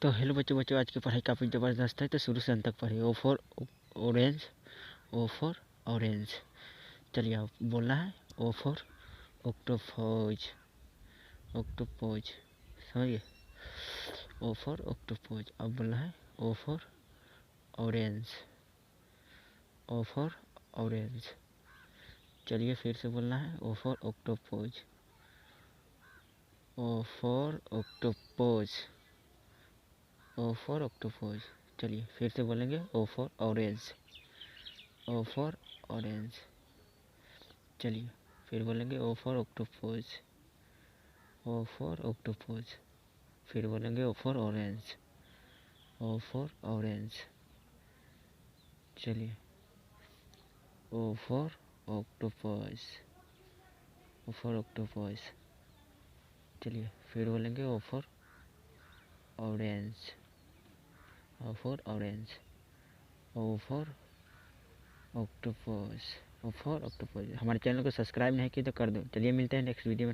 तो हेलो बच्चों, आज की पढ़ाई काफ़ी ज़बरदस्त है, तो शुरू से अंत तक पढ़िए। O for orange, O for orange. चलिए आप बोलना है ओ फॉर ऑक्टोपोज, ऑक्टोपोज, समझिए। O for octopus. अब बोलना है O for orange, O for orange. चलिए फिर से बोलना है O for octopus, O for octopus, O for octopus. चलिए फिर से बोलेंगे O for orange, O for orange. चलिए फिर बोलेंगे O for octopus, O for octopus. फिर बोलेंगे O for orange, O for orange. चलिए O for octopus, O for octopus. चलिए फिर बोलेंगे O for orange, O for orange, O for octopus, O for octopus. हमारे चैनल को subscribe नहीं किया तो कर दो। चलिए मिलते हैं नेक्स्ट वीडियो में।